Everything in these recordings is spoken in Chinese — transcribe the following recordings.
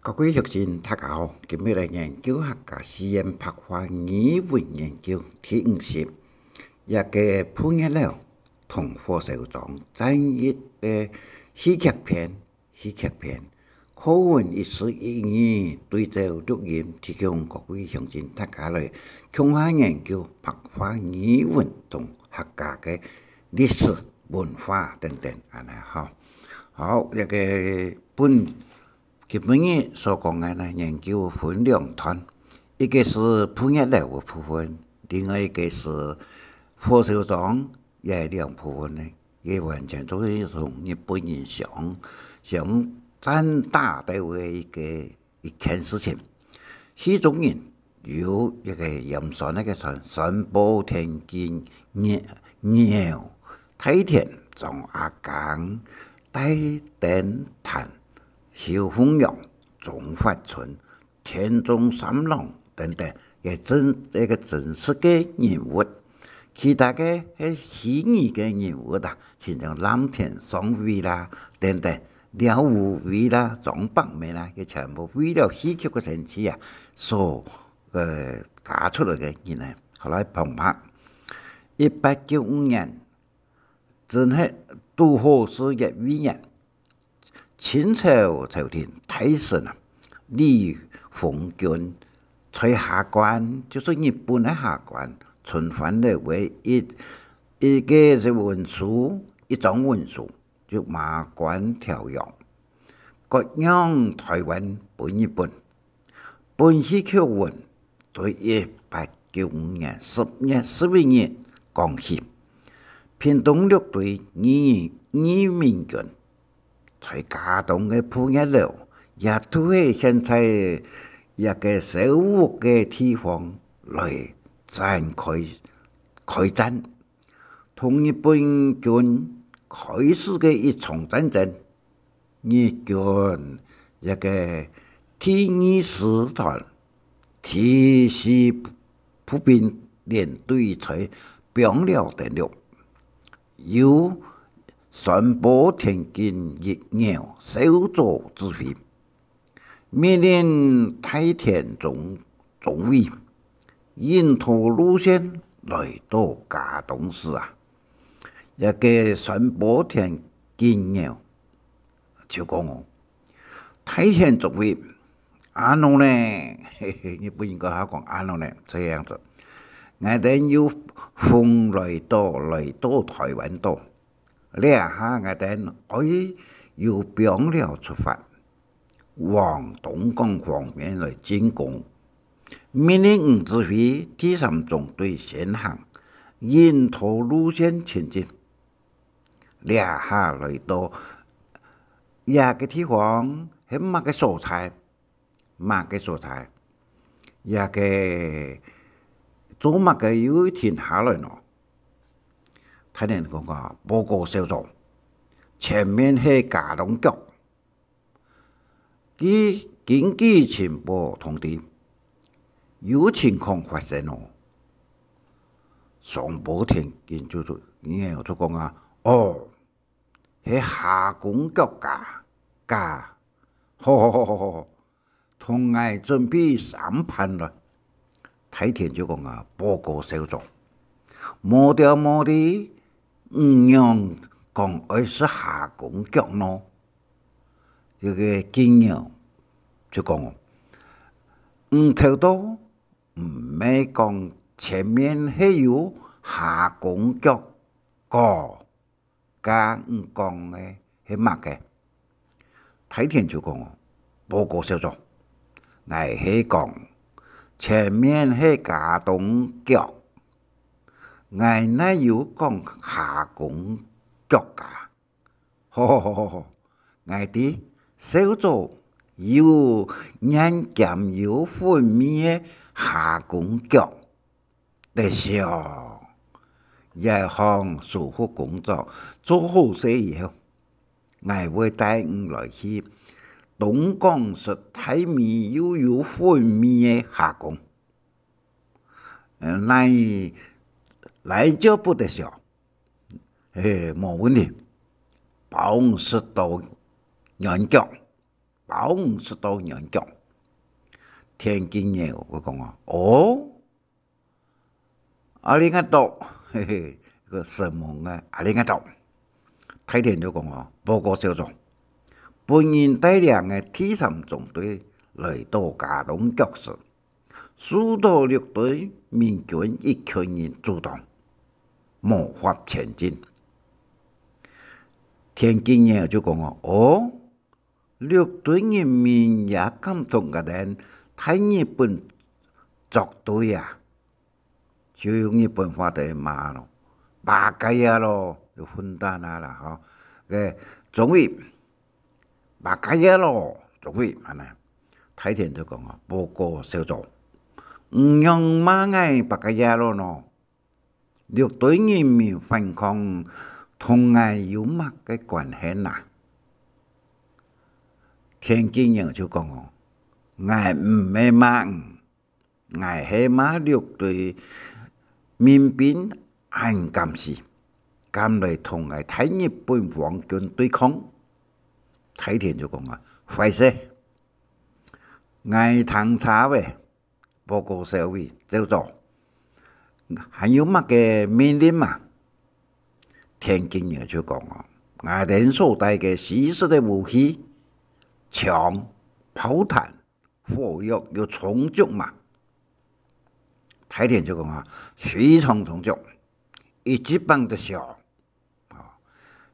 各位学生，大家好！今日来研究客家诗言白话语文研究第50，也个普日了同火小庄专业的戏剧篇，课文一词一语对照录音，提供各位学生大家来共同研究白话语文同客家嘅历史文化等等，安尼哈。好，一个基本日所讲的呢，研究分两段，一个是普日了的部分，另外一个是火烧庄也两部分呢，也完全都是从日本人想占大的一件事情。戏中人有一个盐山那个山坡田间鸟太田种阿江带灯潭。小凤阳、中发村、田中三郎等等，这个真实嘅人物，其他嘅係虚擬嘅人物啦，像藍田雙位啦等等，廖武威啦、張伯梅啦，佢全部為了戲劇嘅層次啊，所假出來嘅人啊，後來澎湃。1895年，真係都好是一位人。清朝朝廷大臣李鴻钧在下關，就是日本的下關，傳翻嚟為一個文書，一種文書，就馬關條約，割讓台灣俾日本。本戲劇文對1895年10月11日降戲，屏東陸隊義民軍。在嘉東嘅普日了，也都係現在一個小屋嘅地方來展開戰，同日本軍開始嘅一場戰爭。日軍一個第20團第4步兵連隊在枋寮登陸，有山坡田間熱鳥小組指揮，命令太田總尉沿途路線來到嘉東市啊！一個山坡田間鳥就講我太田總尉安怎呢？你不應該講安怎呢？這樣子，我哋要風來到台灣島。呢下我哋可以由枋寮出發，往東港方面來進攻。命令吳指揮第3縱隊先行，沿途路線前進。呢下來到一個地方係乜嘅素材，一個做乜嘅要停下來咯。太田講個報告小組，前面係嘉東局，佢根據情報通知，有情況發生咯。上坡田間就講啊，係下公局噶，好，同我準備審判啦。太田就講啊，報告小組，冇啲。讓講愛是下公局咯，這個經驗就講，頭多唔係講前面係有下公局個，加唔講嘅係乜嘅？太田就講，報告小組，我係講前面係嘉東局。我那有講下公局噶，好，我哋小組有眼見有分面下公局的時候，一項疏忽工作做好些以後，我會帶你來去東港市睇面又有分面下公，來就不得小，冇問題，幫實到研究， 80多年強。田徑嘢我講啊，哦，ありがとう，嘿嘿，個什麼啊？ありがとう。睇田就講啊，報告小組，本人帶領嘅第3縱隊來到嘉隆角時，許多綠隊民軍一群人阻擋，無法前進。田徑嘢就講啊，哦，綠隊人民也感動嘅人。睇日本作對啊，就用日本話嚟罵咯，巴雞啊咯，就混蛋啊啦嗬，嘅終於巴雞啊咯，終於係咪？睇田就講啊，報告小組，唔用罵嗌巴雞啊咯喏，綠隊人民反抗同嗌有乜嘅關係呐？田徑人就講哦。我唔係罵，我係罵綠隊民兵硬敢死，敢來同我睇日本皇軍對抗。睇田就講啊，壞死！我探查嘅報告社會叫做，還有乜嘅命令嘛？田徑人就講啊，我哋所帶嘅西式嘅武器，槍、炮彈。火藥有充足嘛？睇田就講啊，非常充足，一級棒的小，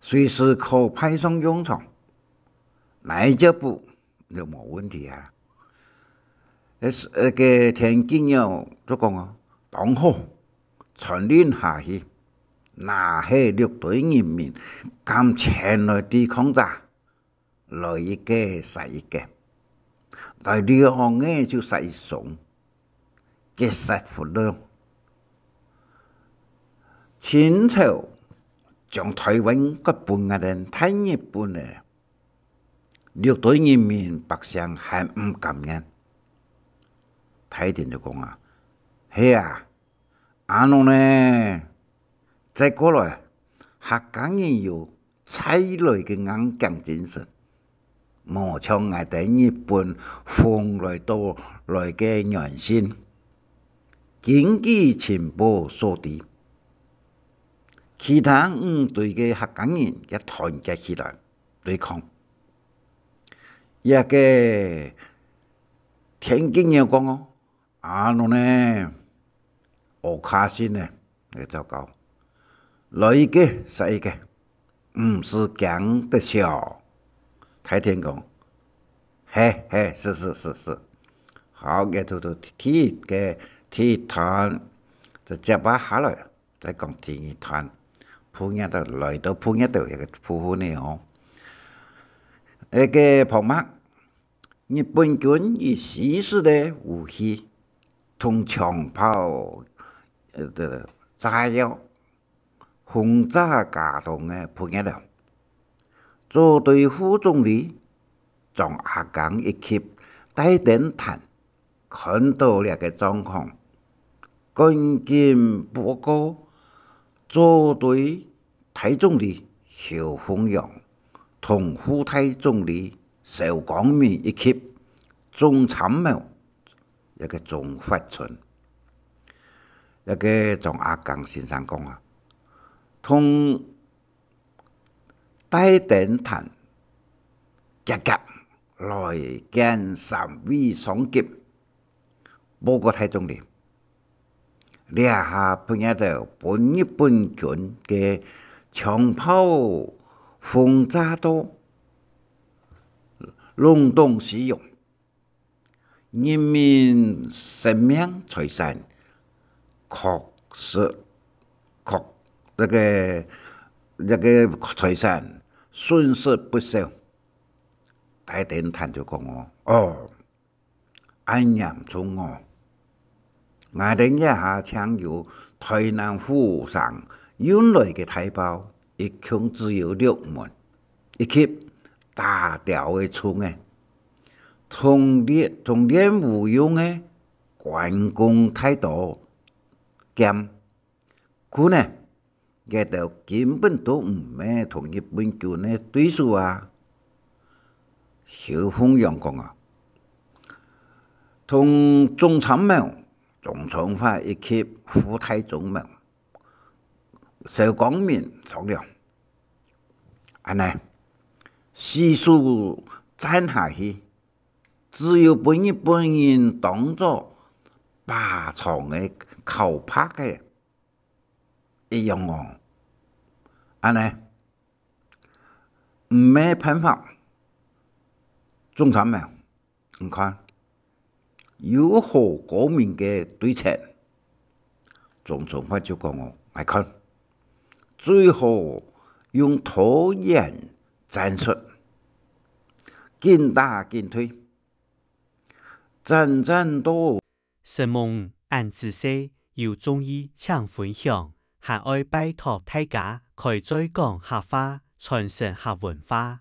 隨時可派上用場，來這步就冇問題啊。個田徑人就講啊，當好傳令下去，那係綠隊人民敢前來抵抗者，來一個殺一個。來兩行嘅就殺一種，結殺不量。清朝將台灣個本嘅人睇日本嘅，綠隊人民百姓係唔敢嘅。睇田就講啊，係啊，安怎呢？再過來，客家人有菜類嘅硬頸精神。冇像我哋日本風來到來嘅原先，經濟情報所致，其他5隊嘅客家人也團結起來對抗。一個田徑人講哦，安怎呢？我卡先呢，你糟糕，來一個殺一個，唔是講得笑。睇田講，嘿，是，好嘅，到體育團就接把下來，再講體育團，鋪一度來到鋪一度一個鋪呢哦，一個旁麥，日本軍以西式的武器同槍炮炸藥轟炸嘉隆嘅鋪一度。組隊副總理將阿江一級帶電彈看到呢個狀況，趕緊報告組隊大總理蕭鳳陽同副大總理邵光明一級總參謀一個總發春，一個將阿江先生講啊，同帶電彈夾來見3位上級，報告大總理，呢下碰一到本日本軍嘅槍炮轟炸到隆重使用，人民生命財產確這個財產損失不少。大電彈就講哦，安嚴重哦，我哋一下搶有台南府上運來嘅大炮，一共只有6門，一級大條嘅槍嘅，同練武用嘅關公太多劍，佢呢？嘅就根本都唔係同日本軍嘅對手啊！小凤阳讲啊，同中参谋、总统法以及副太宗们受光明商量，安尼史书赞下去，只有把日本人当作霸床的靠拍的一样哦，安尼没办法。中参谋，你看有何高明嘅对策？总统法就讲哦，来看最好用拖延战术，紧打紧推，战战多。神夢按自西要中意搶分享，還愛拜託大家開再講客話，傳承客文化。